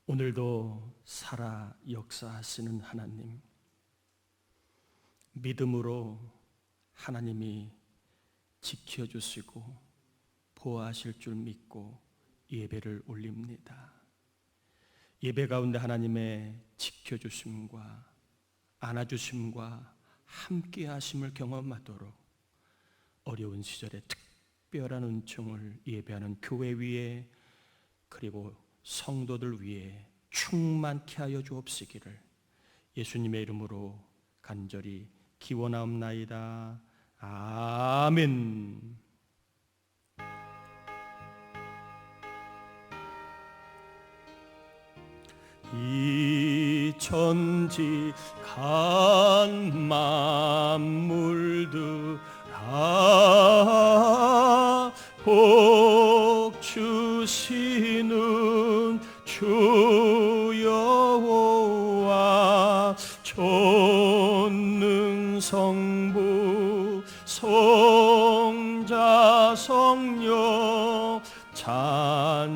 오늘도 살아 역사하시는 하나님, 믿음으로 하나님이 지켜주시고 보호하실 줄 믿고 예배를 올립니다. 예배 가운데 하나님의 지켜주심과 안아주심과 함께하심을 경험하도록 어려운 시절에 특별한 은총을 예배하는 교회 위에 그리고 성도들 위에 충만케 하여 주옵시기를 예수님의 이름으로 간절히 기원하옵나이다. 아멘. 이 천지 간 만물들 다 복 주시는 주 여호와 전능성부 성자 성령 찬송하고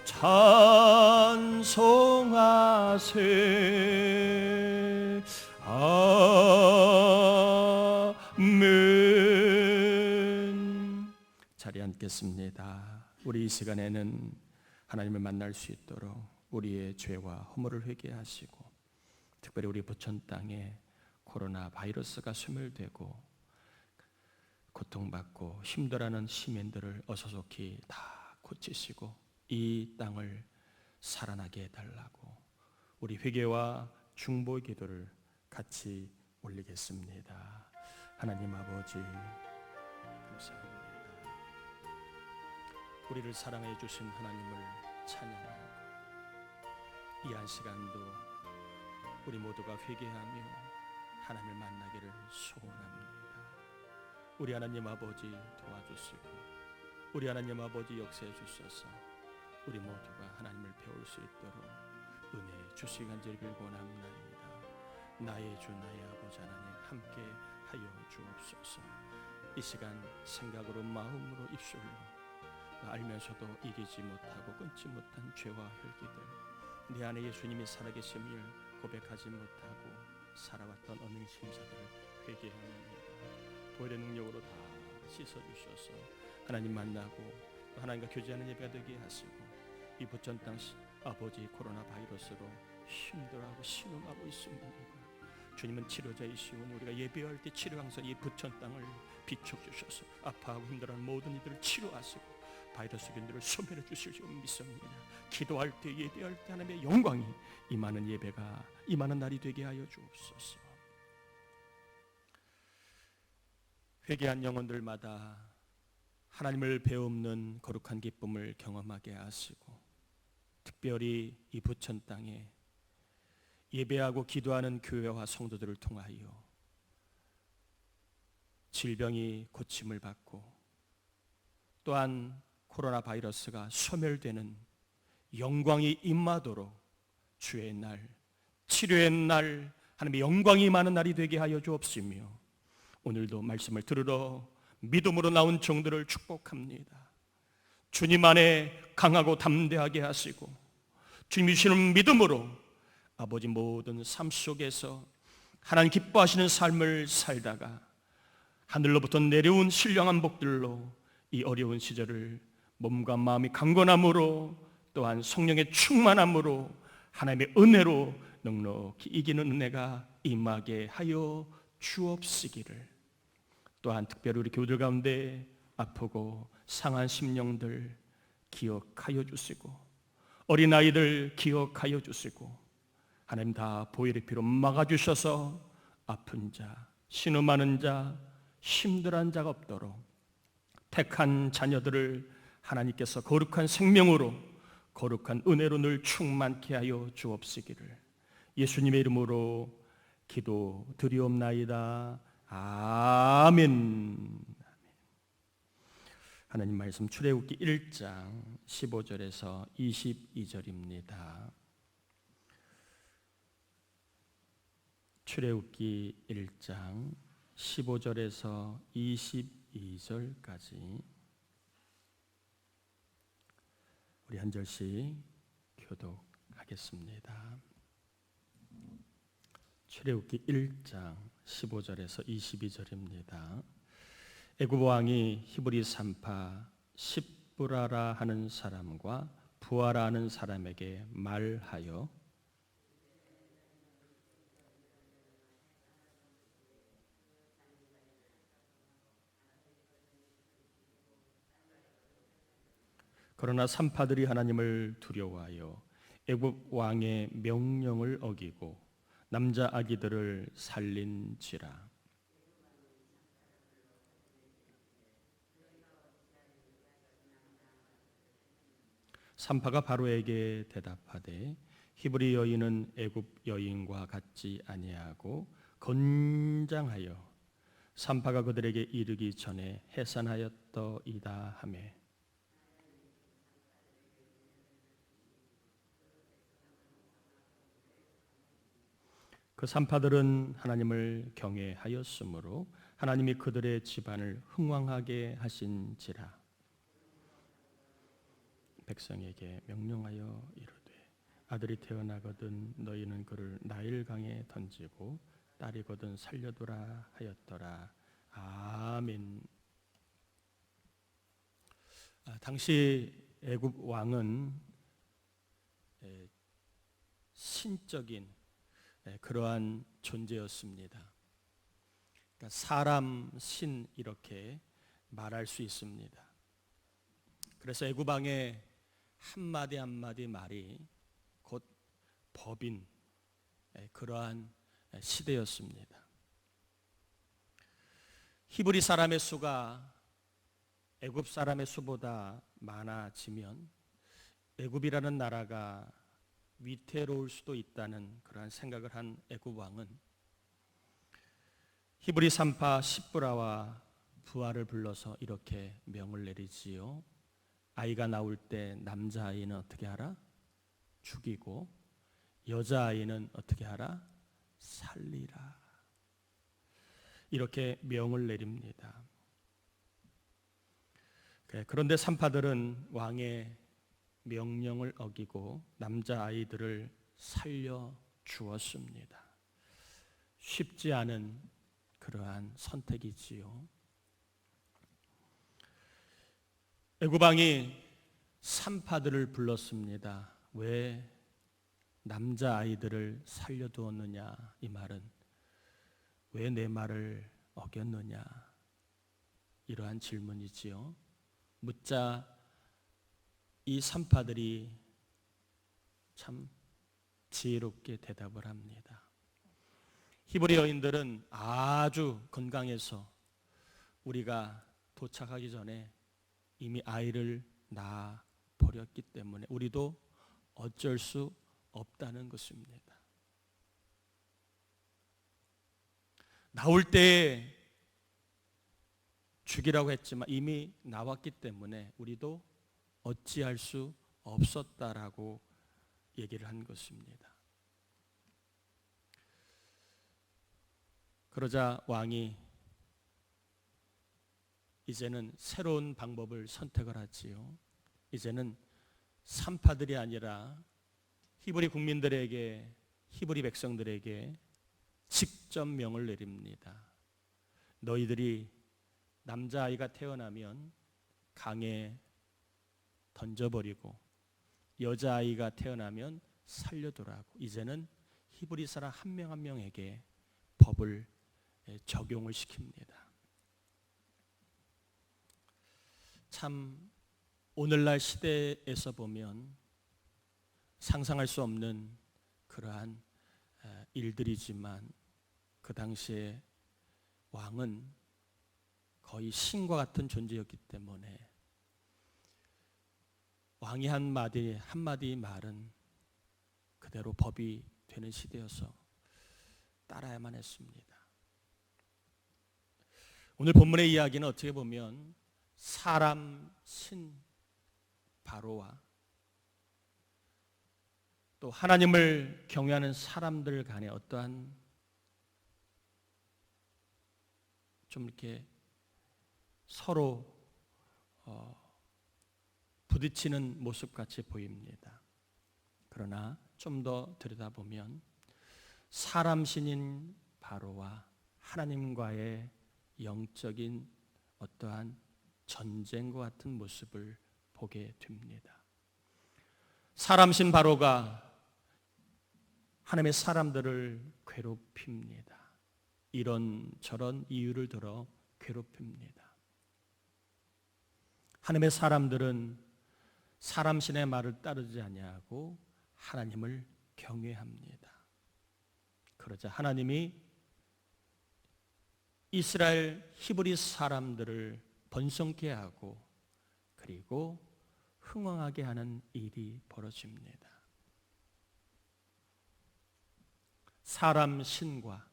찬송하세. 아멘. 자리에 앉겠습니다. 우리 이 시간에는 하나님을 만날 수 있도록 우리의 죄와 허물을 회개하시고, 특별히 우리 부천 땅에 코로나 바이러스가 소멸되고 고통받고 힘들어하는 시민들을 어서속히 다 고치시고 이 땅을 살아나게 해달라고 우리 회개와 중보의 기도를 같이 올리겠습니다. 하나님 아버지, 감사합니다. 우리를 사랑해 주신 하나님을 찬양하고 이 한 시간도 우리 모두가 회개하며 하나님을 만나기를 소원합니다. 우리 하나님 아버지 도와주시고 우리 하나님 아버지 역사해 주셔서 우리 모두가 하나님을 배울 수 있도록 은혜 주시기 간절히 빌고나옵나이다. 나의 주 나의 아버지 하나님 함께 하여 주옵소서. 이 시간 생각으로 마음으로 입술로 알면서도 이기지 못하고 끊지 못한 죄와 혈기들, 내 안에 예수님이 살아계심을 고백하지 못하고 살아왔던 어느 심사들을 회개합니다. 보혈의 능력으로 다 씻어주셔서 하나님 만나고 하나님과 교제하는 예배가 되게 하시고 이 부천 땅 아버지 코로나 바이러스로 힘들어하고 신음하고 있습니다. 주님은 치료자이시오니 우리가 예배할 때 치료하면서 이 부천 땅을 비춰주셔서 아파하고 힘들어하는 모든 이들을 치료하시고 바이러스균들을 소멸해 주실 줄 믿습니다. 기도할 때 예배할 때 하나님의 영광이 임하는 예배가 임하는 날이 되게 하여 주옵소서. 회개한 영혼들마다 하나님을 배움는 거룩한 기쁨을 경험하게 하시고, 특별히 이 부천 땅에 예배하고 기도하는 교회와 성도들을 통하여 질병이 고침을 받고 또한 코로나 바이러스가 소멸되는 영광이 임하도록 주의 날, 치료의 날, 하나님의 영광이 임하는 날이 되게 하여 주옵시며, 오늘도 말씀을 들으러 믿음으로 나온 종들을 축복합니다. 주님 안에 강하고 담대하게 하시고 주님이 주시는 믿음으로 아버지 모든 삶 속에서 하나님 기뻐하시는 삶을 살다가 하늘로부터 내려온 신령한 복들로 이 어려운 시절을 몸과 마음이 강건함으로 또한 성령의 충만함으로 하나님의 은혜로 넉넉히 이기는 은혜가 임하게 하여 주옵시기를, 또한 특별히 우리 교우들 가운데 아프고 상한 심령들 기억하여 주시고 어린아이들 기억하여 주시고 하나님 다 보혈의 피로 막아주셔서 아픈 자, 신음하는 자, 힘들어한 자가 없도록 택한 자녀들을 하나님께서 거룩한 생명으로 거룩한 은혜로 늘 충만케 하여 주옵시기를 예수님의 이름으로 기도 드리옵나이다. 아멘. 하나님 말씀 출애굽기 1장 15절에서 22절입니다. 출애굽기 1장 15절에서 22절까지 우리 한 절씩 교독하겠습니다. 출애굽기 1장 15절에서 22절입니다. 애굽 왕이 히브리 산파 십브라라 하는 사람과 부하라 하는 사람에게 말하여 그러나 산파들이 하나님을 두려워하여 애굽 왕의 명령을 어기고 남자 아기들을 살린지라. 산파가 바로에게 대답하되 히브리 여인은 애굽 여인과 같지 아니하고 건장하여 산파가 그들에게 이르기 전에 해산하였더이다 하매 그 산파들은 하나님을 경외하였으므로 하나님이 그들의 집안을 흥왕하게 하신지라. 백성에게 명령하여 이르되 아들이 태어나거든 너희는 그를 나일강에 던지고 딸이거든 살려두라 하였더라. 아멘. 당시 애굽 왕은 신적인 그러한 존재였습니다. 그러니까 사람, 신 이렇게 말할 수 있습니다. 그래서 애굽 왕의 한마디 한마디 말이 곧 법인 그러한 시대였습니다. 히브리 사람의 수가 애굽 사람의 수보다 많아지면 애굽이라는 나라가 위태로울 수도 있다는 그러한 생각을 한 애굽 왕은 히브리 산파 십브라와 부하를 불러서 이렇게 명을 내리지요. 아이가 나올 때 남자아이는 어떻게 하라? 죽이고 여자아이는 어떻게 하라? 살리라. 이렇게 명을 내립니다. 그런데 산파들은 왕의 명령을 어기고 남자아이들을 살려 주었습니다. 쉽지 않은 그러한 선택이지요. 애굽 왕이 산파들을 불렀습니다. 왜 남자아이들을 살려두었느냐? 이 말은 왜 내 말을 어겼느냐? 이러한 질문이지요. 묻자 이 산파들이 참 지혜롭게 대답을 합니다. 히브리 여인들은 아주 건강해서 우리가 도착하기 전에 이미 아이를 낳아 버렸기 때문에 우리도 어쩔 수 없다는 것입니다. 나올 때 죽이라고 했지만 이미 나왔기 때문에 우리도 어찌할 수 없었다라고 얘기를 한 것입니다. 그러자 왕이 이제는 새로운 방법을 선택을 하지요. 이제는 산파들이 아니라 히브리 국민들에게, 히브리 백성들에게 직접 명을 내립니다. 너희들이 남자아이가 태어나면 강에 던져버리고 여자아이가 태어나면 살려두라고 이제는 히브리 사람 한 명 한 명에게 법을 적용을 시킵니다. 참 오늘날 시대에서 보면 상상할 수 없는 그러한 일들이지만 그 당시에 왕은 거의 신과 같은 존재였기 때문에 왕이 한마디 말은 그대로 법이 되는 시대여서 따라야만 했습니다. 오늘 본문의 이야기는 어떻게 보면 사람, 신, 바로와 또 하나님을 경외하는 사람들 간의 어떠한 좀 이렇게 서로 부딪히는 모습같이 보입니다. 그러나 좀 더 들여다보면 사람 신인 바로와 하나님과의 영적인 어떠한 전쟁과 같은 모습을 보게 됩니다. 사람 신 바로가 하나님의 사람들을 괴롭힙니다. 이런저런 이유를 들어 괴롭힙니다. 하나님의 사람들은 사람 신의 말을 따르지 아니하고 하나님을 경외합니다. 그러자 하나님이 이스라엘 히브리 사람들을 번성케 하고 그리고 흥왕하게 하는 일이 벌어집니다. 사람 신과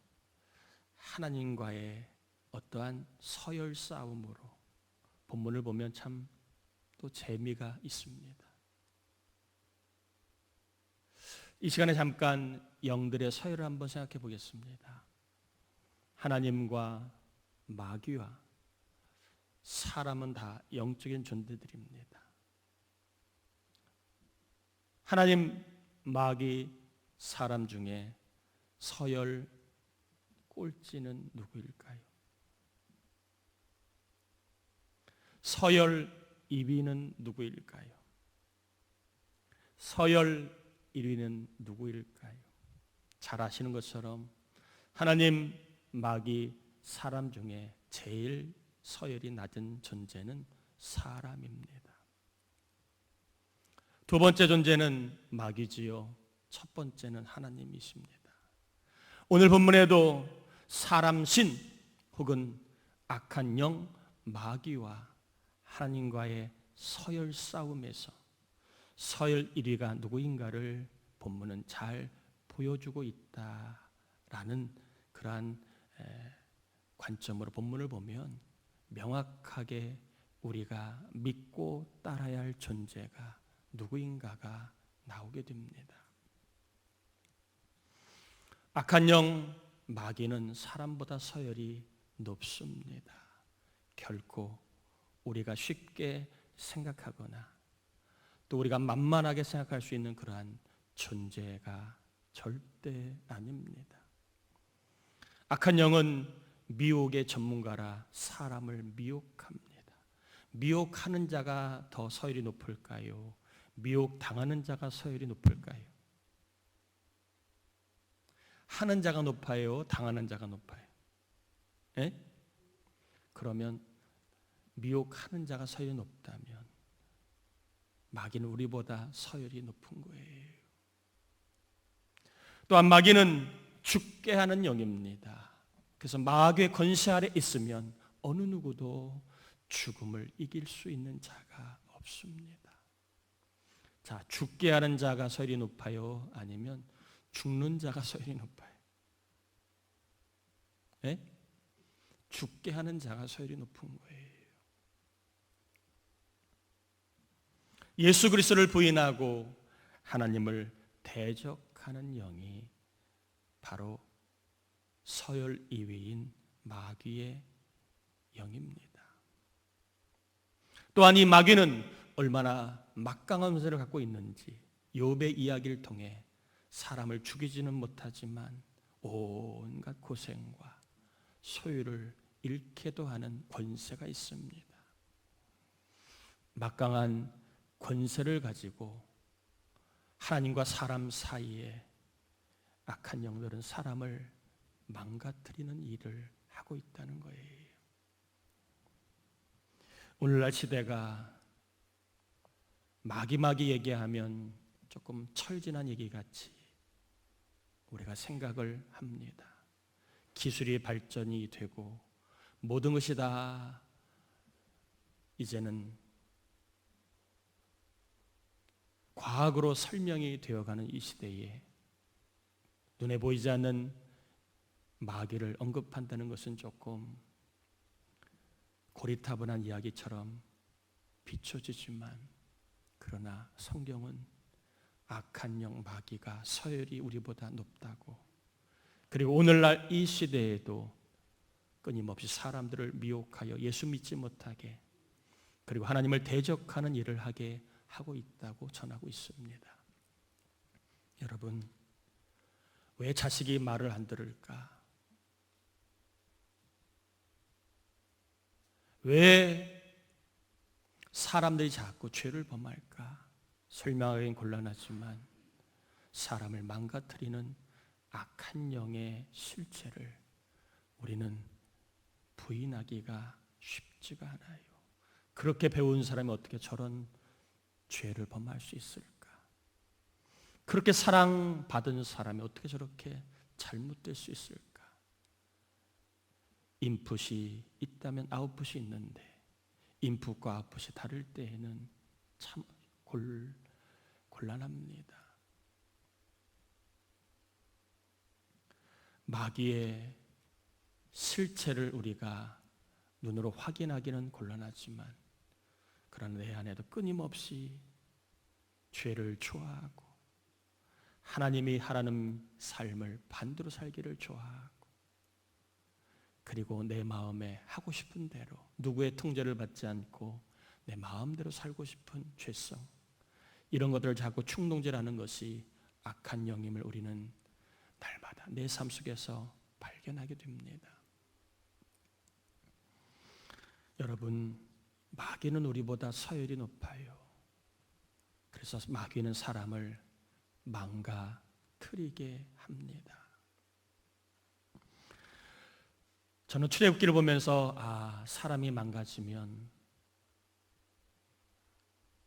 하나님과의 어떠한 서열 싸움으로 본문을 보면 참 또 재미가 있습니다. 이 시간에 잠깐 영들의 서열을 한번 생각해 보겠습니다. 하나님과 마귀와 사람은 다 영적인 존재들입니다. 하나님, 마귀, 사람 중에 서열 꼴찌는 누구일까요? 서열 2위는 누구일까요? 서열 1위는 누구일까요? 잘 아시는 것처럼 하나님, 마귀, 사람 중에 제일 서열이 낮은 존재는 사람입니다. 두 번째 존재는 마귀지요. 첫 번째는 하나님이십니다. 오늘 본문에도 사람 신 혹은 악한 영 마귀와 하나님과의 서열 싸움에서 서열 1위가 누구인가를 본문은 잘 보여주고 있다라는 그러한 관점으로 본문을 보면 명확하게 우리가 믿고 따라야 할 존재가 누구인가가 나오게 됩니다. 악한 영 마귀는 사람보다 서열이 높습니다. 결코 우리가 쉽게 생각하거나 또 우리가 만만하게 생각할 수 있는 그러한 존재가 절대 아닙니다. 악한 영은 미혹의 전문가라 사람을 미혹합니다. 미혹하는 자가 더 서열이 높을까요? 미혹당하는 자가 서열이 높을까요? 하는 자가 높아요? 당하는 자가 높아요? 에? 그러면 미혹하는 자가 서열이 높다면 마귀는 우리보다 서열이 높은 거예요. 또한 마귀는 죽게 하는 영입니다. 그래서 마귀의 권세 아래 있으면 어느 누구도 죽음을 이길 수 있는 자가 없습니다. 자, 죽게 하는 자가 서열이 높아요? 아니면 죽는 자가 서열이 높아요? 예? 죽게 하는 자가 서열이 높은 거예요. 예수 그리스도를 부인하고 하나님을 대적하는 영이 바로 서열 2위인 마귀의 영입니다. 또한 이 마귀는 얼마나 막강한 권세를 갖고 있는지 욥의 이야기를 통해 사람을 죽이지는 못하지만 온갖 고생과 소유를 잃게도 하는 권세가 있습니다. 막강한 권세를 가지고 하나님과 사람 사이에 악한 영들은 사람을 망가뜨리는 일을 하고 있다는 거예요. 오늘날 시대가 마귀 얘기하면 조금 철진한 얘기 같이 우리가 생각을 합니다. 기술이 발전이 되고 모든 것이 다 이제는 과학으로 설명이 되어가는 이 시대에 눈에 보이지 않는 마귀를 언급한다는 것은 조금 고리타분한 이야기처럼 비춰지지만 그러나 성경은 악한 영 마귀가 서열이 우리보다 높다고, 그리고 오늘날 이 시대에도 끊임없이 사람들을 미혹하여 예수 믿지 못하게, 그리고 하나님을 대적하는 일을 하게 하고 있다고 전하고 있습니다. 여러분, 왜 자식이 말을 안 들을까? 왜 사람들이 자꾸 죄를 범할까? 설명하기는 곤란하지만 사람을 망가뜨리는 악한 영의 실체를 우리는 부인하기가 쉽지가 않아요. 그렇게 배운 사람이 어떻게 저런 죄를 범할 수 있을까? 그렇게 사랑받은 사람이 어떻게 저렇게 잘못될 수 있을까? 인풋이 있다면 아웃풋이 있는데 인풋과 아웃풋이 다를 때에는 참 곤란합니다. 마귀의 실체를 우리가 눈으로 확인하기는 곤란하지만 그러나 내 안에도 끊임없이 죄를 좋아하고 하나님이 하라는 삶을 반대로 살기를 좋아하고 그리고 내 마음에 하고 싶은 대로 누구의 통제를 받지 않고 내 마음대로 살고 싶은 죄성, 이런 것들을 자꾸 충동질하는 것이 악한 영임을 우리는 날마다 내 삶 속에서 발견하게 됩니다. 여러분, 마귀는 우리보다 서열이 높아요. 그래서 마귀는 사람을 망가뜨리게 합니다. 저는 출애굽기를 보면서 사람이 망가지면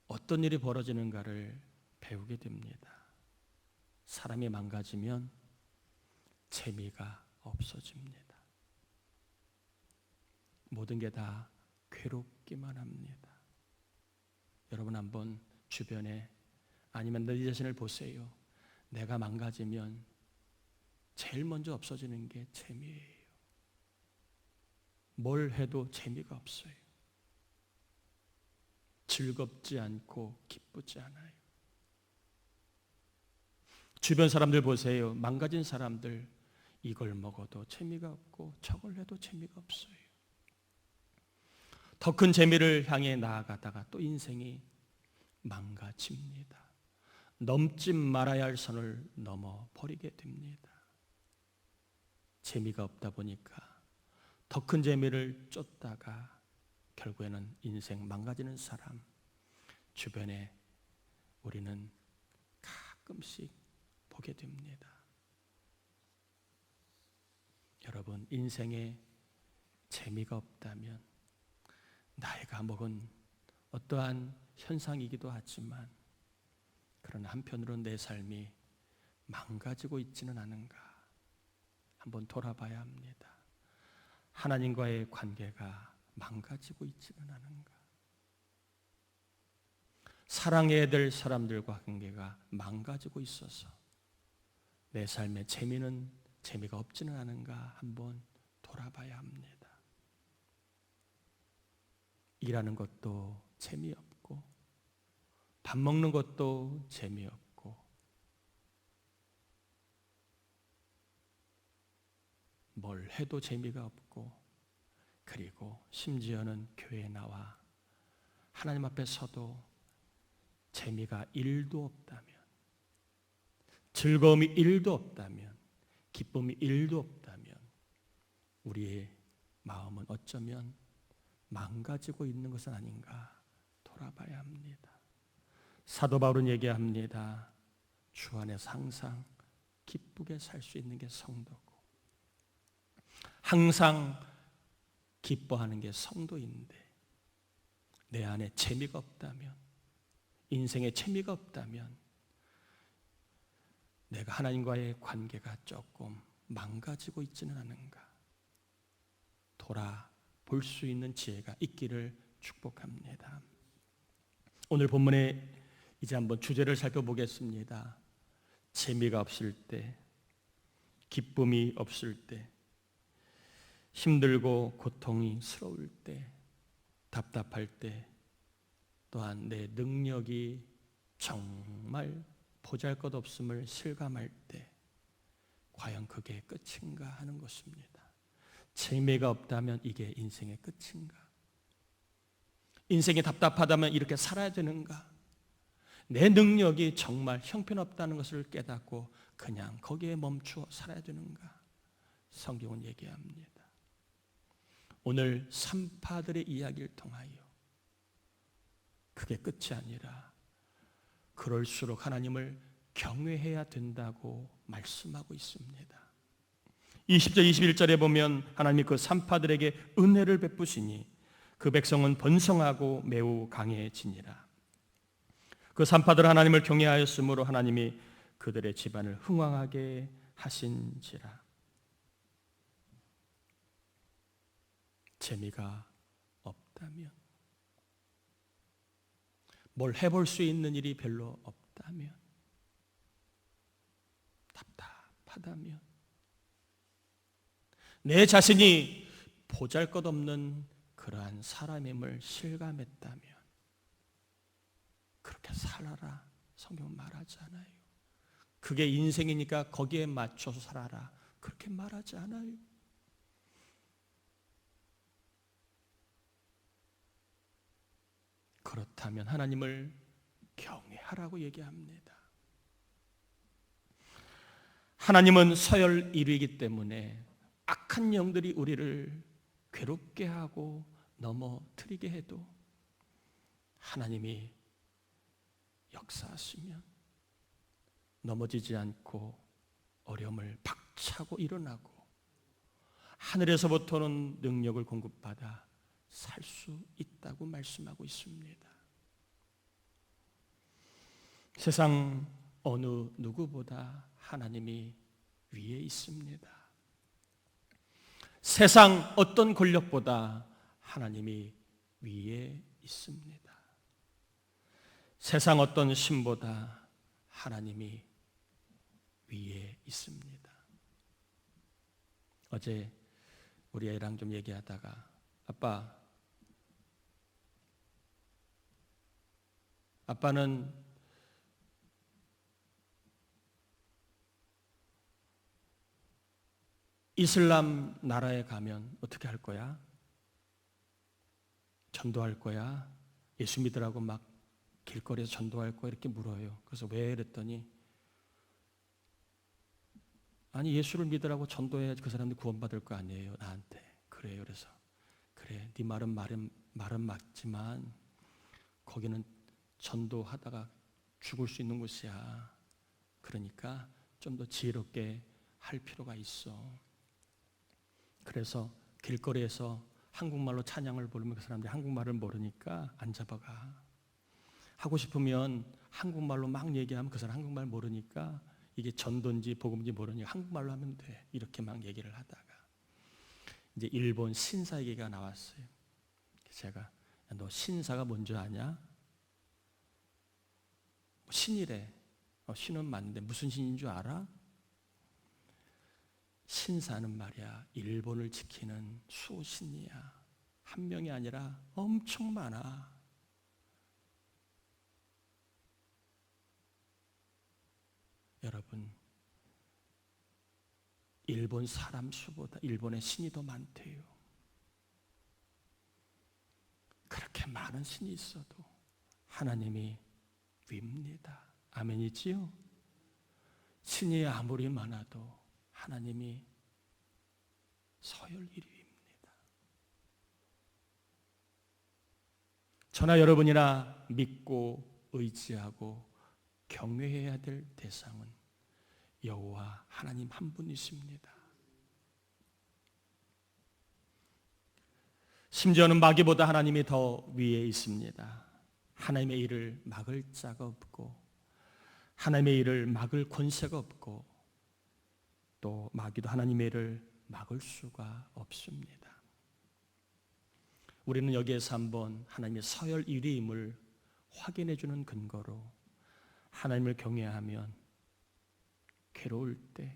어떤 일이 벌어지는가를 배우게 됩니다. 사람이 망가지면 재미가 없어집니다. 모든 게 다 괴롭기만 합니다. 여러분 한번 주변에 아니면 내 자신을 보세요. 내가 망가지면 제일 먼저 없어지는 게 재미예요. 뭘 해도 재미가 없어요. 즐겁지 않고 기쁘지 않아요. 주변 사람들 보세요. 망가진 사람들, 이걸 먹어도 재미가 없고 저걸 해도 재미가 없어요. 더 큰 재미를 향해 나아가다가 또 인생이 망가집니다. 넘지 말아야 할 선을 넘어 버리게 됩니다. 재미가 없다 보니까 더 큰 재미를 쫓다가 결국에는 인생 망가지는 사람 주변에 우리는 가끔씩 보게 됩니다. 여러분, 인생에 재미가 없다면 나이가 먹은 어떠한 현상이기도 하지만 그러나 한편으로는 내 삶이 망가지고 있지는 않은가 한번 돌아봐야 합니다. 하나님과의 관계가 망가지고 있지는 않은가? 사랑해야 될 사람들과 관계가 망가지고 있어서 내 삶의 재미가 없지는 않은가 한번 돌아봐야 합니다. 일하는 것도 재미없고 밥 먹는 것도 재미없고 뭘 해도 재미가 없고 그리고 심지어는 교회에 나와 하나님 앞에 서도 재미가 1도 없다면, 즐거움이 1도 없다면, 기쁨이 1도 없다면 우리의 마음은 어쩌면 망가지고 있는 것은 아닌가 돌아봐야 합니다. 사도 바울은 얘기합니다. 주 안에서 항상 기쁘게 살 수 있는 게 성도고 항상 기뻐하는 게 성도인데 내 안에 재미가 없다면, 인생에 재미가 없다면 내가 하나님과의 관계가 조금 망가지고 있지는 않은가 돌아볼 수 있는 지혜가 있기를 축복합니다. 오늘 본문에 이제 한번 주제를 살펴보겠습니다. 재미가 없을 때, 기쁨이 없을 때, 힘들고 고통이 스러울 때, 답답할 때, 또한 내 능력이 정말 보잘것없음을 실감할 때 과연 그게 끝인가 하는 것입니다. 재미가 없다면 이게 인생의 끝인가? 인생이 답답하다면 이렇게 살아야 되는가? 내 능력이 정말 형편없다는 것을 깨닫고 그냥 거기에 멈추어 살아야 되는가? 성경은 얘기합니다. 오늘 산파들의 이야기를 통하여 그게 끝이 아니라 그럴수록 하나님을 경외해야 된다고 말씀하고 있습니다. 20절 21절에 보면 하나님이 그 산파들에게 은혜를 베푸시니 그 백성은 번성하고 매우 강해지니라. 그 산파들 하나님을 경외하였으므로 하나님이 그들의 집안을 흥왕하게 하신지라. 재미가 없다면, 뭘 해볼 수 있는 일이 별로 없다면, 답답하다면, 내 자신이 보잘것없는 그러한 사람임을 실감했다면 그렇게 살아라. 성경은 말하지 않아요. 그게 인생이니까 거기에 맞춰서 살아라. 그렇게 말하지 않아요. 그렇다면 하나님을 경외하라고 얘기합니다. 하나님은 서열 1위이기 때문에 악한 영들이 우리를 괴롭게 하고 넘어뜨리게 해도 하나님이 역사하시면 넘어지지 않고 어려움을 박차고 일어나고 하늘에서부터는 능력을 공급받아 살 수 있다고 말씀하고 있습니다. 세상 어느 누구보다 하나님이 위에 있습니다. 세상 어떤 권력보다 하나님이 위에 있습니다. 세상 어떤 신보다 하나님이 위에 있습니다. 어제 우리 애랑 좀 얘기하다가 아빠는 이슬람 나라에 가면 어떻게 할 거야? 전도할 거야? 예수 믿으라고 막 길거리에서 전도할 거야? 이렇게 물어요. 그래서 왜? 그랬더니 아니 예수를 믿으라고 전도해야지 그 사람들이 구원받을 거 아니에요 나한테. 그래요. 그래서 그래 네 말은 맞지만 거기는 전도하다가 죽을 수 있는 곳이야. 그러니까 좀 더 지혜롭게 할 필요가 있어. 그래서 길거리에서 한국말로 찬양을 부르면 그 사람들이 한국말을 모르니까 안 잡아가. 하고 싶으면 한국말로 막 얘기하면 그 사람 한국말 모르니까 이게 전도인지 복음인지 모르니까 한국말로 하면 돼. 이렇게 막 얘기를 하다가 이제 일본 신사 얘기가 나왔어요. 제가 너 신사가 뭔지 아냐? 신이래. 신은 맞는데 무슨 신인 줄 알아? 신사는 말이야 일본을 지키는 수호신이야. 한 명이 아니라 엄청 많아. 여러분 일본 사람 수보다 일본의 신이 더 많대요. 그렇게 많은 신이 있어도 하나님이 위입니다. 아멘이지요? 신이 아무리 많아도 하나님이 서열 1위입니다. 저나 여러분이나 믿고 의지하고 경외해야 될 대상은 여호와 하나님 한 분이십니다. 심지어는 마귀보다 하나님이 더 위에 있습니다. 하나님의 일을 막을 자가 없고 하나님의 일을 막을 권세가 없고 또 마귀도 하나님의 일을 막을 수가 없습니다. 우리는 여기에서 한번 하나님의 서열 1위임을 확인해 주는 근거로 하나님을 경외하면 괴로울 때,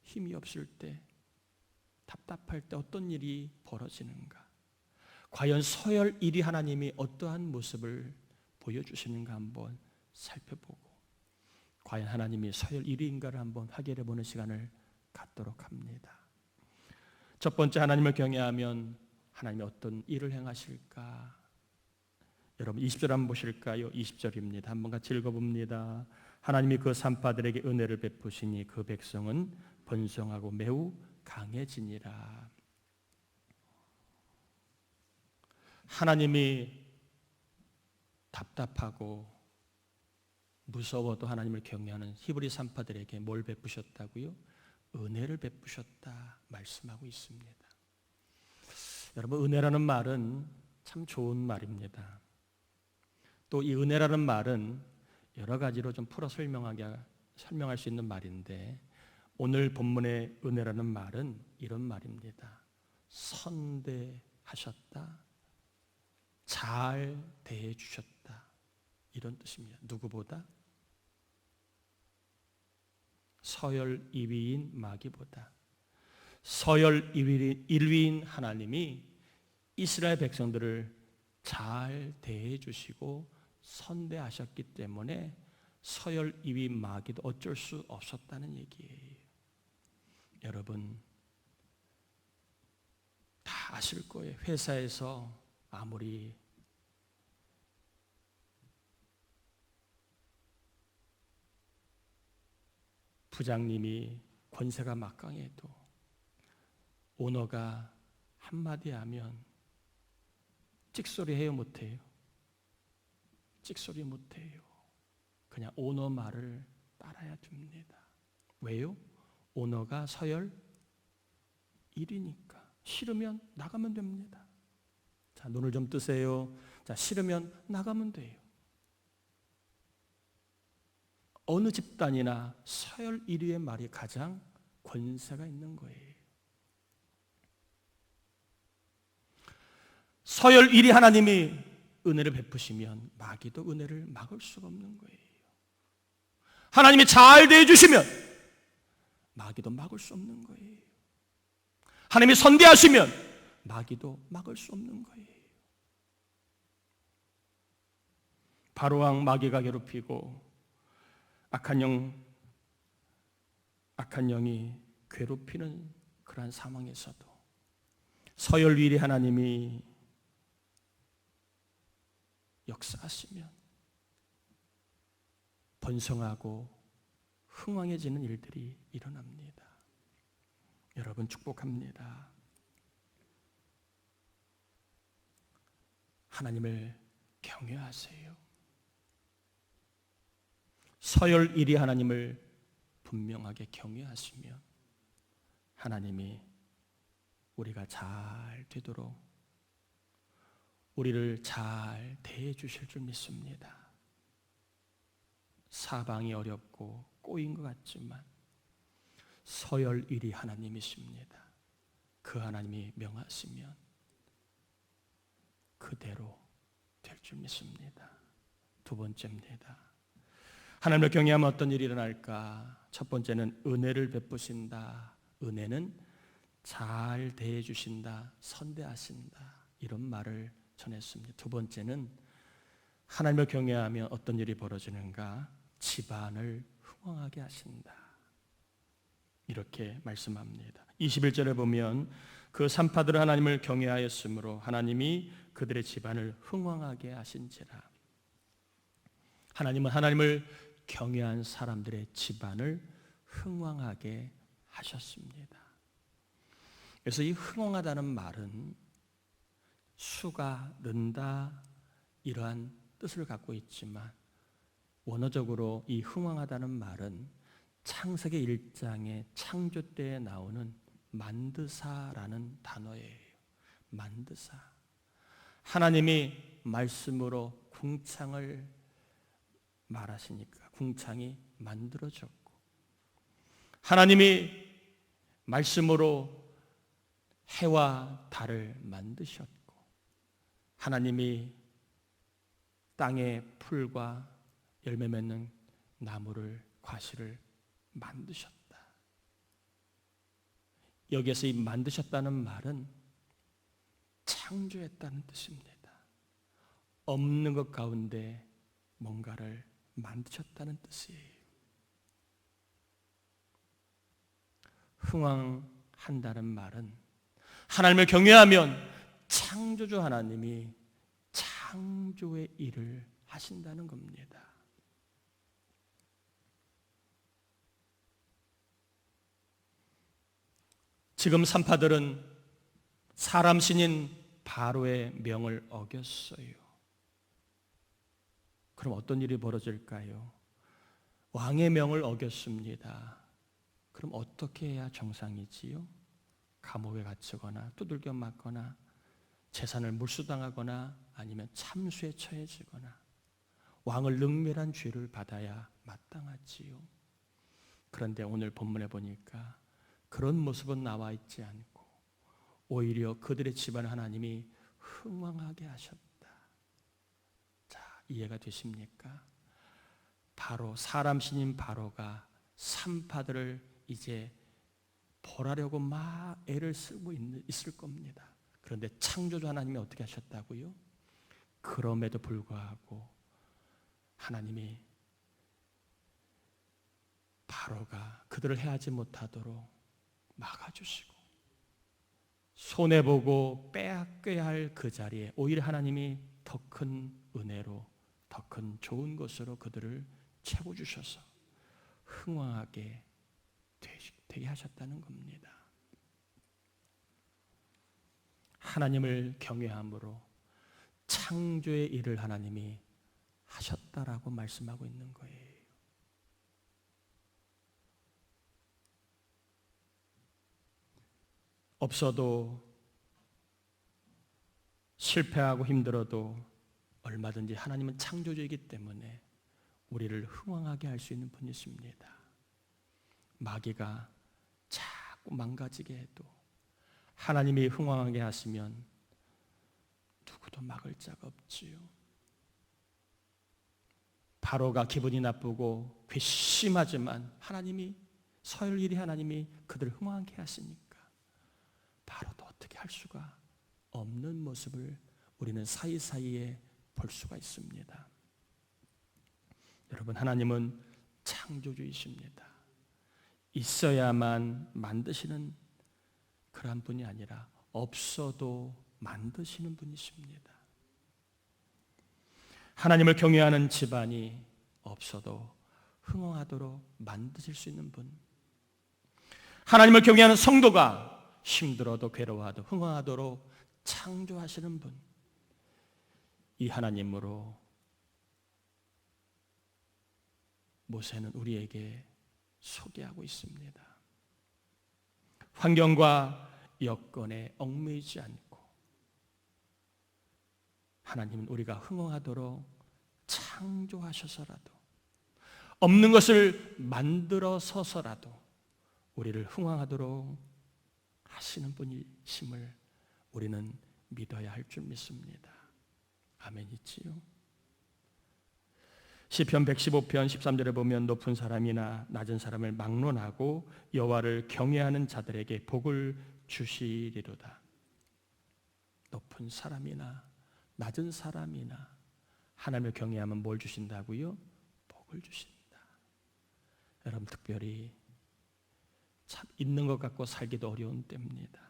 힘이 없을 때, 답답할 때 어떤 일이 벌어지는가? 과연 서열 1위 하나님이 어떠한 모습을 보여주시는가 한번 살펴보고 과연 하나님이 서열 1위인가를 한번 확인해 보는 시간을 갖도록 합니다. 첫 번째 하나님을 경외하면 하나님이 어떤 일을 행하실까? 여러분 20절 한번 보실까요? 20절입니다. 한번 같이 읽어봅니다. 하나님이 그 산파들에게 은혜를 베푸시니 그 백성은 번성하고 매우 강해지니라. 하나님이 답답하고 무서워도 하나님을 경외하는 히브리 산파들에게 뭘 베푸셨다고요? 은혜를 베푸셨다 말씀하고 있습니다. 여러분, 은혜라는 말은 참 좋은 말입니다. 또 이 은혜라는 말은 여러 가지로 좀 풀어 설명할 수 있는 말인데, 오늘 본문의 은혜라는 말은 이런 말입니다. 선대하셨다, 잘 대해주셨다, 이런 뜻입니다. 누구보다? 서열 2위인 마귀보다. 서열 1위인 하나님이 이스라엘 백성들을 잘 대해주시고 선대하셨기 때문에 서열 2위 마귀도 어쩔 수 없었다는 얘기예요. 여러분 다 아실 거예요. 회사에서 아무리 부장님이 권세가 막강해도 오너가 한마디 하면 찍소리 해요, 못해요? 찍소리 못해요. 그냥 오너 말을 따라야 됩니다. 왜요? 오너가 서열 1위니까. 싫으면 나가면 됩니다. 자, 눈을 좀 뜨세요. 자, 싫으면 나가면 돼요. 어느 집단이나 서열 1위의 말이 가장 권세가 있는 거예요. 서열 1위 하나님이 은혜를 베푸시면 마귀도 은혜를 막을 수가 없는 거예요. 하나님이 잘 대해주시면 마귀도 막을 수 없는 거예요. 하나님이 선대하시면 마귀도 막을 수 없는 거예요. 바로왕 마귀가 괴롭히고 악한 영이 괴롭히는 그러한 상황에서도 서열 1위 하나님이 역사하시면 번성하고 흥왕해지는 일들이 일어납니다. 여러분 축복합니다. 하나님을 경외하세요. 서열 1위 하나님을 분명하게 경외하시면 하나님이 우리가 잘 되도록 우리를 잘 대해 주실 줄 믿습니다. 사방이 어렵고 꼬인 것 같지만 서열 1위 하나님이십니다. 그 하나님이 명하시면 그대로 될 줄 믿습니다. 두 번째입니다. 하나님을 경외하면 어떤 일이 일어날까? 첫 번째는 은혜를 베푸신다. 은혜는 잘 대해 주신다, 선대하신다, 이런 말을 전했습니다. 두 번째는 하나님을 경외하면 어떤 일이 벌어지는가? 집안을 흥왕하게 하신다, 이렇게 말씀합니다. 21절에 보면 그 산파들은 하나님을 경외하였으므로 하나님이 그들의 집안을 흥왕하게 하신지라. 하나님은 하나님을 경외한 사람들의 집안을 흥왕하게 하셨습니다. 그래서 이 흥왕하다는 말은 수가 는다, 이러한 뜻을 갖고 있지만 원어적으로 이 흥왕하다는 말은 창세기 1장의 창조 때에 나오는 만드사라는 단어예요. 만드사. 하나님이 말씀으로 궁창을 말하시니까 궁창이 만들어졌고, 하나님이 말씀으로 해와 달을 만드셨고, 하나님이 땅의 풀과 열매 맺는 나무를, 과실을 만드셨다. 여기에서 이 만드셨다는 말은 창조했다는 뜻입니다. 없는 것 가운데 뭔가를 만드셨다는 뜻이에요. 흥왕한다는 말은 하나님을 경외하면 창조주 하나님이 잘 창조의 일을 하신다는 겁니다. 지금 산파들은 사람 신인 바로의 명을 어겼어요. 그럼 어떤 일이 벌어질까요? 왕의 명을 어겼습니다. 그럼 어떻게 해야 정상이지요? 감옥에 갇히거나 두들겨 맞거나 재산을 몰수당하거나 아니면 참수에 처해지거나 왕을 능멸한 죄를 받아야 마땅하지요. 그런데 오늘 본문에 보니까 그런 모습은 나와 있지 않고 오히려 그들의 집안을 하나님이 흥왕하게 하셨다. 자, 이해가 되십니까? 바로 사람 신인 바로가 산파들을 이제 벌하려고 막 애를 쓰고 있을 겁니다. 그런데 창조주 하나님이 어떻게 하셨다고요? 그럼에도 불구하고 하나님이 바로가 그들을 해하지 못하도록 막아주시고 손해보고 빼앗겨야 할 그 자리에 오히려 하나님이 더 큰 은혜로 더 큰 좋은 것으로 그들을 채워주셔서 흥왕하게 되게 하셨다는 겁니다. 하나님을 경외함으로 창조의 일을 하나님이 하셨다라고 말씀하고 있는 거예요. 없어도 실패하고 힘들어도 얼마든지 하나님은 창조주이기 때문에 우리를 흥왕하게 할 수 있는 분이십니다. 마귀가 자꾸 망가지게 해도 하나님이 흥왕하게 하시면 누구도 막을 자가 없지요. 바로가 기분이 나쁘고 괘씸하지만 하나님이 서열일이 하나님이 그들을 흥왕하게 하시니까 바로도 어떻게 할 수가 없는 모습을 우리는 사이사이에 볼 수가 있습니다. 여러분, 하나님은 창조주이십니다. 있어야만 만드시는 그러한 분이 아니라 없어도 만드시는 분이십니다. 하나님을 경외하는 집안이 없어도 흥왕하도록 만드실 수 있는 분, 하나님을 경외하는 성도가 힘들어도 괴로워도 흥왕하도록 창조하시는 분, 이 하나님으로 모세는 우리에게 소개하고 있습니다. 환경과 여건에 얽매이지 않고 하나님은 우리가 흥왕하도록 창조하셔서라도 없는 것을 만들어서서라도 우리를 흥왕하도록 하시는 분이심을 우리는 믿어야 할 줄 믿습니다. 아멘이지요? 시편 115편 13절에 보면 높은 사람이나 낮은 사람을 막론하고 여호와를 경외하는 자들에게 복을 주시리로다. 높은 사람이나 낮은 사람이나 하나님을 경외하면 뭘 주신다고요? 복을 주신다. 여러분, 특별히 참 있는 것 같고 살기도 어려운 때입니다.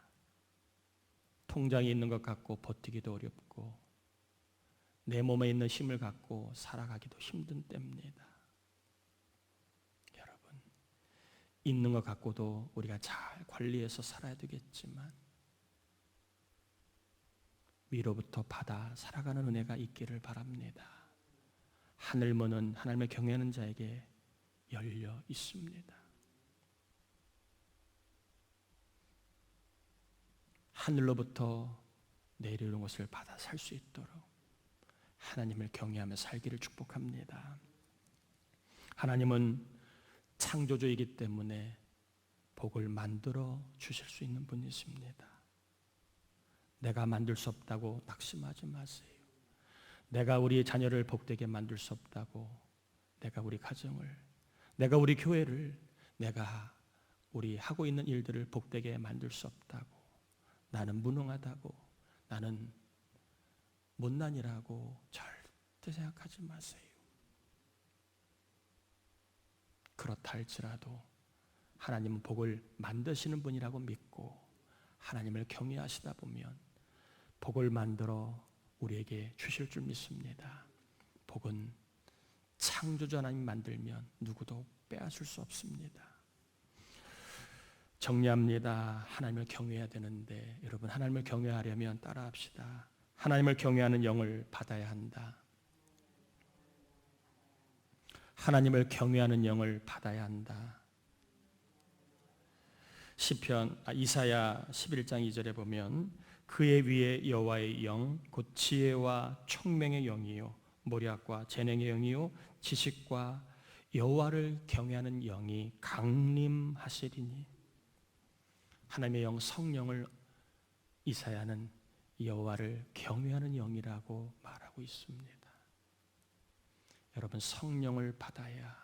통장에 있는 것 같고 버티기도 어렵고 내 몸에 있는 힘을 갖고 살아가기도 힘든 때입니다. 여러분, 있는 것 갖고도 우리가 잘 관리해서 살아야 되겠지만 위로부터 받아 살아가는 은혜가 있기를 바랍니다. 하늘문은 하나님을 경외하는 자에게 열려 있습니다. 하늘로부터 내려오는 것을 받아 살 수 있도록 하나님을 경외하며 살기를 축복합니다. 하나님은 창조주이기 때문에 복을 만들어 주실 수 있는 분이십니다. 내가 만들 수 없다고 낙심하지 마세요. 내가 우리 자녀를 복되게 만들 수 없다고, 내가 우리 가정을, 내가 우리 교회를, 내가 우리 하고 있는 일들을 복되게 만들 수 없다고, 나는 무능하다고, 나는 못난이라고 절대 생각하지 마세요. 그렇다 할지라도 하나님은 복을 만드시는 분이라고 믿고 하나님을 경외하시다 보면 복을 만들어 우리에게 주실 줄 믿습니다. 복은 창조주 하나님 만들면 누구도 빼앗을 수 없습니다. 정리합니다. 하나님을 경외해야 되는데 여러분, 하나님을 경외하려면 따라합시다. 하나님을 경외하는 영을 받아야 한다. 하나님을 경외하는 영을 받아야 한다. 이사야 11장 2절에 보면 그의 위에 여호와의 영 곧 지혜와 총명의 영이요 모략과 재능의 영이요 지식과 여호와를 경외하는 영이 강림하시리니. 하나님의 영 성령을 이사야는 여호와를 경외하는 영이라고 말하고 있습니다. 여러분, 성령을 받아야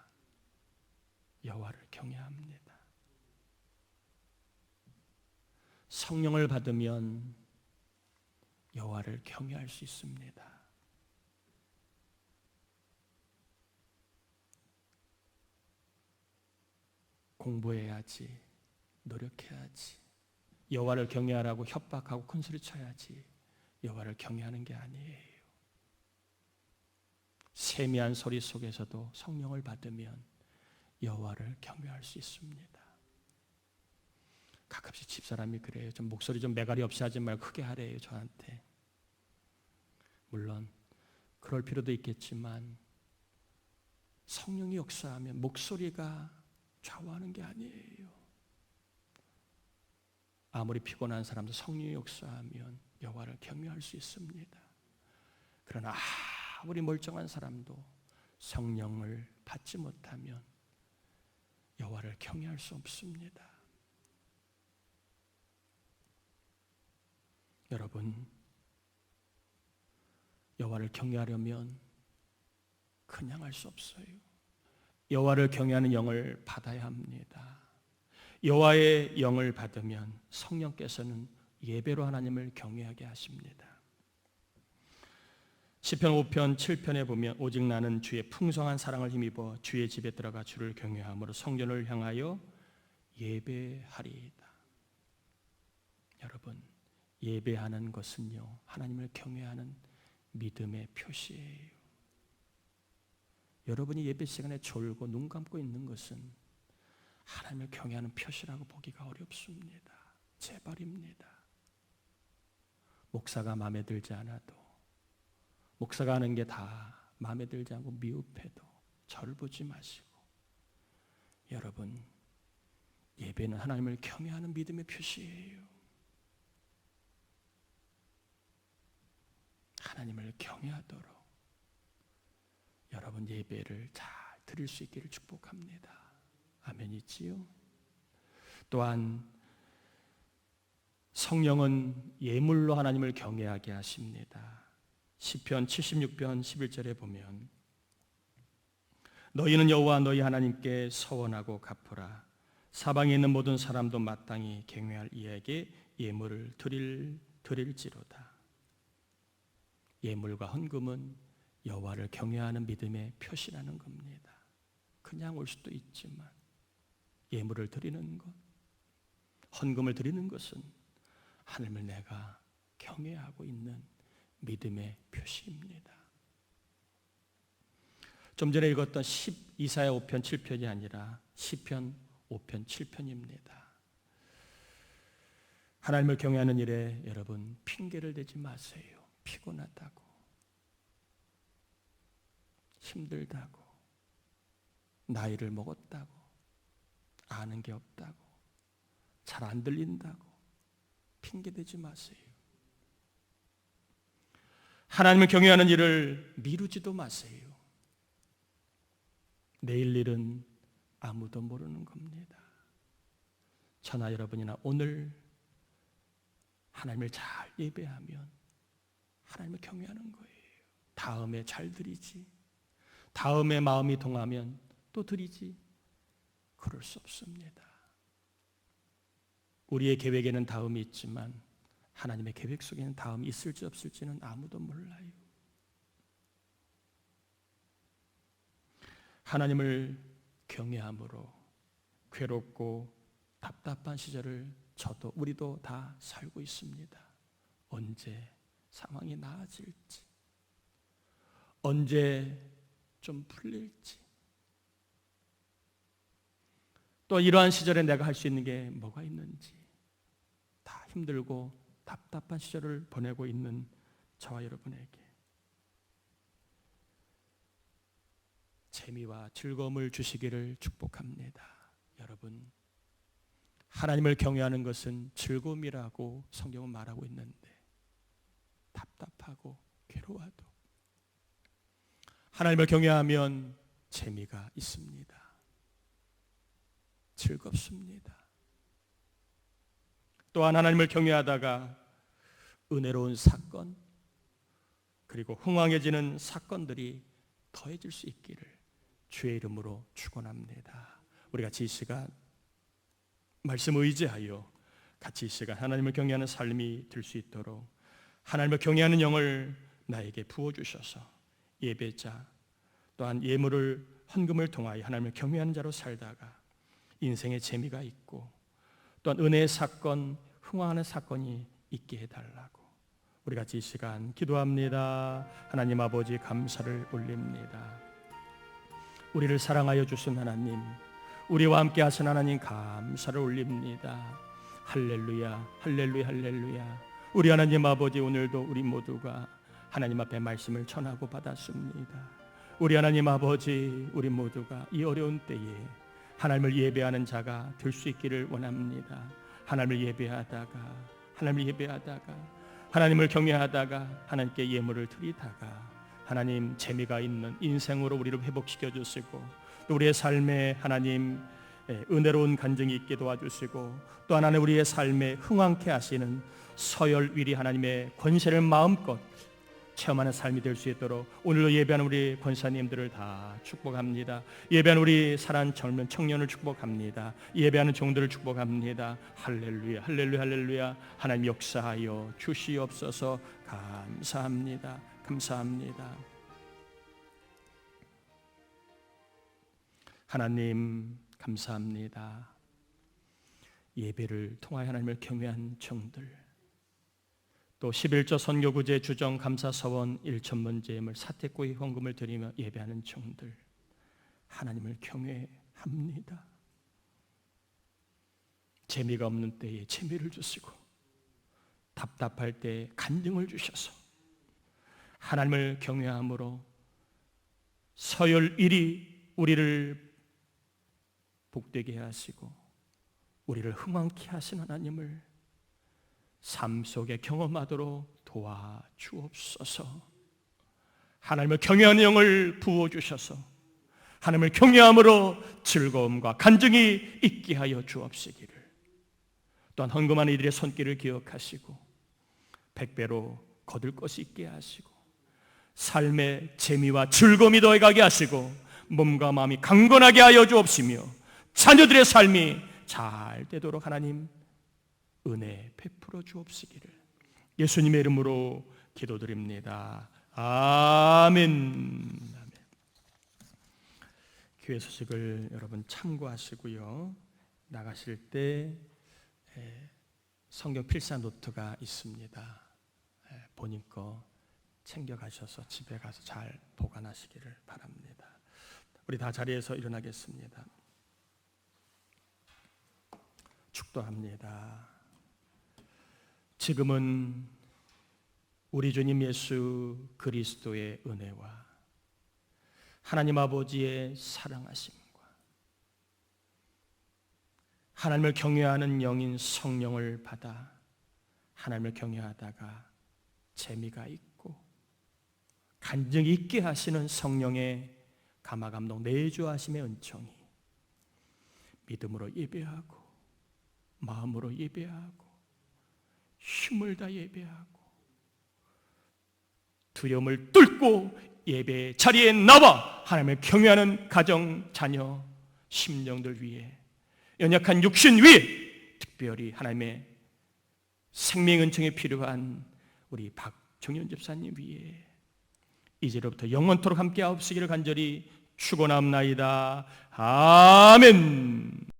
여호와를 경외합니다. 성령을 받으면 여호와를 경외할 수 있습니다. 공부해야지, 노력해야지, 여호와를 경외하라고 협박하고 큰소리 쳐야지 여호와를 경외하는 게 아니에요. 세미한 소리 속에서도 성령을 받으면 여호와를 경외할 수 있습니다. 가끔씩 집사람이 그래요. 좀 목소리 좀 매가리 없이 하지 말고 크게 하래요, 저한테. 물론 그럴 필요도 있겠지만 성령이 역사하면 목소리가 좌우하는 게 아니에요. 아무리 피곤한 사람도 성령이 역사하면 여호와를 경외할 수 있습니다. 그러나 아무리 멀쩡한 사람도 성령을 받지 못하면 여호와를 경외할 수 없습니다. 여러분, 여호와를 경외하려면 그냥 할 수 없어요. 여호와를 경외하는 영을 받아야 합니다. 여호와의 영을 받으면 성령께서는 예배로 하나님을 경외하게 하십니다. 시편 5편 7편에 보면 오직 나는 주의 풍성한 사랑을 힘입어 주의 집에 들어가 주를 경외함으로 성전을 향하여 예배하리이다. 여러분, 예배하는 것은요, 하나님을 경외하는 믿음의 표시예요. 여러분이 예배 시간에 졸고 눈 감고 있는 것은 하나님을 경외하는 표시라고 보기가 어렵습니다. 제발입니다. 목사가 마음에 들지 않아도, 목사가 하는 게 다 마음에 들지 않고 미흡해도 저를 보지 마시고, 여러분, 예배는 하나님을 경외하는 믿음의 표시예요. 하나님을 경외하도록 여러분 예배를 잘 드릴 수 있기를 축복합니다. 아멘이지요? 또한 성령은 예물로 하나님을 경외하게 하십니다. 시편 76편 11절에 보면 너희는 여호와 너희 하나님께 서원하고 갚으라. 사방에 있는 모든 사람도 마땅히 경외할 이에게 예물을 드릴지로다. 예물과 헌금은 여호와를 경외하는 믿음의 표시라는 겁니다. 그냥 올 수도 있지만 예물을 드리는 것, 헌금을 드리는 것은 하나님을 내가 경외하고 있는 믿음의 표시입니다. 좀 전에 읽었던 이사야 5편 7편이 아니라 시편 5편 7편입니다. 하나님을 경외하는 일에 여러분 핑계를 대지 마세요. 피곤하다고, 힘들다고, 나이를 먹었다고, 아는 게 없다고, 잘 안 들린다고 핑계대지 마세요. 하나님을 경외하는 일을 미루지도 마세요. 내일 일은 아무도 모르는 겁니다. 저나 여러분이나 오늘 하나님을 잘 예배하면 하나님을 경외하는 거예요. 다음에 잘 드리지, 다음에 마음이 동하면 또 드리지, 그럴 수 없습니다. 우리의 계획에는 다음이 있지만 하나님의 계획 속에는 다음이 있을지 없을지는 아무도 몰라요. 하나님을 경외함으로 괴롭고 답답한 시절을 우리도 다 살고 있습니다. 언제 상황이 나아질지, 언제 좀 풀릴지, 또 이러한 시절에 내가 할 수 있는 게 뭐가 있는지, 다 힘들고 답답한 시절을 보내고 있는 저와 여러분에게 재미와 즐거움을 주시기를 축복합니다. 여러분, 하나님을 경외하는 것은 즐거움이라고 성경은 말하고 있는데, 답답하고 괴로워도 하나님을 경외하면 재미가 있습니다. 즐겁습니다. 또한 하나님을 경외하다가 은혜로운 사건, 그리고 흥왕해지는 사건들이 더해질 수 있기를 주의 이름으로 축원합니다. 우리 같이 이 시간 말씀 의지하여 같이 이 시간 하나님을 경외하는 삶이 될 수 있도록 하나님을 경외하는 영을 나에게 부어주셔서 예배자, 또한 예물을 헌금을 통하여 하나님을 경외하는 자로 살다가 인생의 재미가 있고, 또한 은혜의 사건, 흥왕하는 사건이 있게 해달라고 우리 같이 이 시간 기도합니다. 하나님 아버지, 감사를 올립니다. 우리를 사랑하여 주신 하나님, 우리와 함께 하신 하나님, 감사를 올립니다. 할렐루야, 할렐루야, 할렐루야. 우리 하나님 아버지, 오늘도 우리 모두가 하나님 앞에 말씀을 전하고 받았습니다. 우리 하나님 아버지, 우리 모두가 이 어려운 때에 하나님을 예배하는 자가 될 수 있기를 원합니다. 하나님을 예배하다가 하나님을 경외하다가 하나님께 예물을 드리다가 하나님 재미가 있는 인생으로 우리를 회복시켜 주시고, 또 우리의 삶에 하나님 은혜로운 간증이 있게 도와주시고, 또 하나님 우리의 삶에 흥왕케 하시는 서열위리 하나님의 권세를 마음껏 체험하는 삶이 될 수 있도록 오늘도 예배하는 우리 권사님들을 다 축복합니다. 예배하는 우리 사랑하는 젊은 청년을 축복합니다. 예배하는 종들을 축복합니다. 할렐루야, 할렐루야, 할렐루야. 하나님 역사하여 주시옵소서. 감사합니다. 감사합니다. 하나님 감사합니다. 예배를 통하여 하나님을 경외한 종들, 또 11조 선교구제 주정 감사서원 1천문제물 사택구의 헌금을 드리며 예배하는 종들, 하나님을 경외합니다. 재미가 없는 때에 재미를 주시고, 답답할 때에 간증을 주셔서 하나님을 경외함으로 서열일이 우리를 복되게 하시고 우리를 흥왕케 하신 하나님을 삶 속에 경험하도록 도와주옵소서. 하나님을 경외하는 영을 부어주셔서 하나님을 경외함으로 즐거움과 간증이 있게 하여 주옵시기를, 또한 헌금하는 이들의 손길을 기억하시고 100배로 거둘 것이 있게 하시고 삶의 재미와 즐거움이 더해가게 하시고 몸과 마음이 강건하게 하여 주옵시며 자녀들의 삶이 잘 되도록 하나님 은혜 베풀어 주옵시기를 예수님의 이름으로 기도드립니다. 아멘. 교회 소식을 여러분 참고하시고요. 나가실 때 성경 필사 노트가 있습니다. 본인 거 챙겨가셔서 집에 가서 잘 보관하시기를 바랍니다. 우리 다 자리에서 일어나겠습니다. 축도합니다. 지금은 우리 주님 예수 그리스도의 은혜와 하나님 아버지의 사랑하심과 하나님을 경외하는 영인 성령을 받아 하나님을 경외하다가 재미가 있고 간증이 있게 하시는 성령의 감화감동 내주하심의 은총이 믿음으로 예배하고 마음으로 예배하고 힘을 다 예배하고 두려움을 뚫고 예배 자리에 나와 하나님을 경외하는 가정, 자녀, 심령들 위해, 연약한 육신 위에 특별히 하나님의 생명 은총이 필요한 우리 박종현 집사님 위에 이제로부터 영원토록 함께 하옵시기를 간절히 축원합나이다. 아멘.